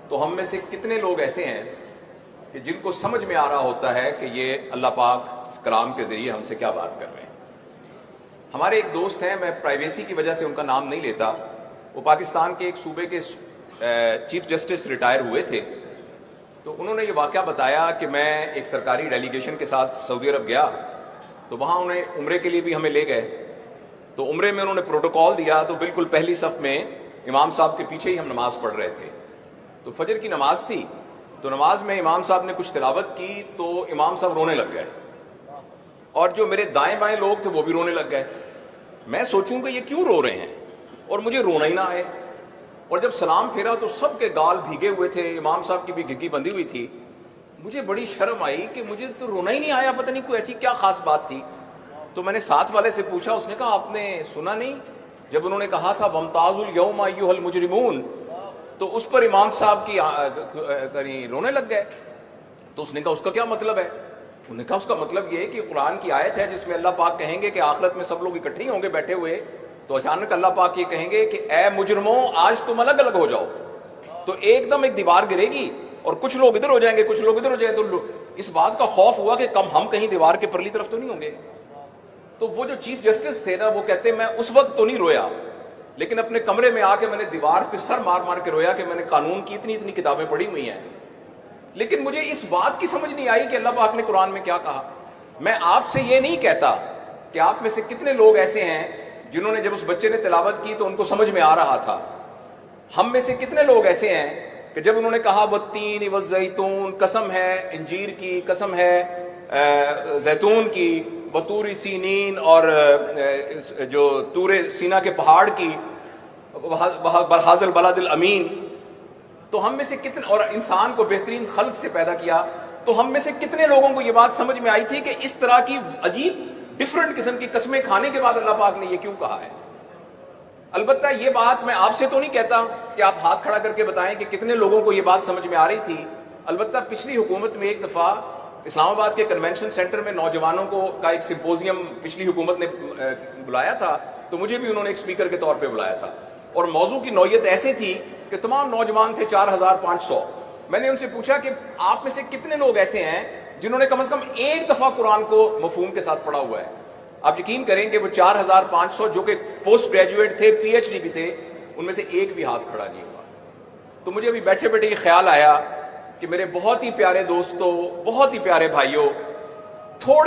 تو ہم میں سے کتنے لوگ ایسے ہیں کہ جن کو سمجھ میں آ رہا ہوتا ہے کہ یہ اللہ پاک اس کلام کے ذریعے ہم سے کیا بات کر رہے ہیں؟ ہمارے ایک دوست ہیں، میں پرائیویسی کی وجہ سے ان کا نام نہیں لیتا، وہ پاکستان کے ایک صوبے کے چیف جسٹس ریٹائر ہوئے تھے، تو انہوں نے یہ واقعہ بتایا کہ میں ایک سرکاری ڈیلیگیشن کے ساتھ سعودی عرب گیا، تو وہاں انہیں عمرے کے لیے بھی ہمیں لے گئے، تو عمرے میں انہوں نے پروٹوکال دیا تو بالکل پہلی صف میں امام صاحب کے پیچھے ہی ہم نماز پڑھ رہے تھے، تو فجر کی نماز تھی، تو نماز میں امام صاحب نے کچھ تلاوت کی تو امام صاحب رونے لگ گئے، اور جو میرے دائیں بائیں لوگ تھے وہ بھی رونے لگ گئے۔ میں سوچوں کہ یہ کیوں رو رہے ہیں اور مجھے رونا ہی نہ آئے، اور جب سلام پھیرا تو سب کے گال بھیگے ہوئے تھے، امام صاحب کی بھی گھگی بندھی ہوئی تھی، مجھے بڑی شرم آئی کہ مجھے تو رونا ہی نہیں آیا، پتہ نہیں کوئی ایسی کیا خاص بات تھی۔ تو میں نے ساتھ والے سے پوچھا، اس نے کہا آپ نے سنا نہیں جب انہوں نے کہا تھا وَامْتَازُوا الْيَوْمَ أَيُّهَا الْمُجْرِمُونَ، تو اس پر امام صاحب کی رونے لگ گئے۔ تو اس نے کہا اس کا کیا مطلب ہے؟ انہوں نے کہا اس کا مطلب یہ ہے کہ قرآن کی آیت ہے جس میں اللہ پاک کہیں گے کہ آخرت میں سب لوگ اکٹھے ہی ہوں گے بیٹھے ہوئے، تو اچانک اللہ پاک یہ کہیں گے کہ اے مجرموں آج تم الگ الگ ہو جاؤ، تو ایک دم ایک دیوار گرے گی اور کچھ لوگ ادھر ہو جائیں گے کچھ لوگ ادھر ہو جائیں گے، تو اس بات کا خوف ہوا کہ کم ہم کہیں دیوار کے پرلی طرف تو نہیں ہوں گے۔ تو وہ جو چیف جسٹس تھے نا، وہ کہتے ہیں میں اس وقت تو نہیں رویا، لیکن اپنے کمرے میں آ کے میں نے دیوار پہ سر مار مار کے رویا کہ میں نے قانون کی اتنی کتابیں پڑھی ہوئی ہیں، لیکن مجھے اس بات کی سمجھ نہیں آئی کہ اللہ پاک نے قرآن میں کیا کہا۔ میں آپ سے یہ نہیں کہتا کہ آپ میں سے کتنے لوگ ایسے ہیں جنہوں نے جب اس بچے نے تلاوت کی تو ان کو سمجھ میں آ رہا تھا، ہم میں سے کتنے لوگ ایسے ہیں کہ جب انہوں نے کہا والتین والزیتون، قسم ہے انجیر کی، قسم ہے زیتون کی، وطور سینین، اور جو طور سینا کے پہاڑ کی، بہذا البلد الامین، تو ہم میں سے کتنے، اور انسان کو بہترین خلق سے پیدا کیا، تو ہم میں سے کتنے لوگوں کو یہ بات سمجھ میں آئی تھی کہ اس طرح کی عجیب ڈفرنٹ قسم کی قسمیں کھانے کے بعد اللہ پاک نے یہ کیوں کہا ہے؟ البتہ یہ بات میں آپ سے تو نہیں کہتا کہ آپ ہاتھ کھڑا کر کے بتائیں کہ کتنے لوگوں کو یہ بات سمجھ میں آ رہی تھی۔ البتہ پچھلی حکومت میں ایک دفعہ اسلام آباد کے کنونشن سینٹر میں نوجوانوں کا ایک سمپوزیم پچھلی حکومت نے بلایا تھا، تو مجھے بھی انہوں نے ایک اسپیکر کے طور پہ بلایا تھا، اور موضوع کی نوعیت ایسے تھی کہ تمام نوجوان تھے 4500۔ میں نے ان سے پوچھا کہ آپ میں سے کتنے لوگ ایسے ہیں جنہوں نے کم از کم ایک دفعہ قرآن کو مفہوم کے ساتھ پڑھا ہوا ہے؟ آپ یقین کریں کہ وہ 4500 جو کہ پوسٹ گریجویٹ تھے، پی ایچ ڈی بھی تھے، ان میں سے ایک بھی ہاتھ کھڑا نہیں ہوا۔ تو مجھے ابھی بیٹھے بیٹھے یہ خیال آیا کہ میرے بہت ہی پیارے دوستوں، بہت ہی پیارے بھائیوں، تھوڑے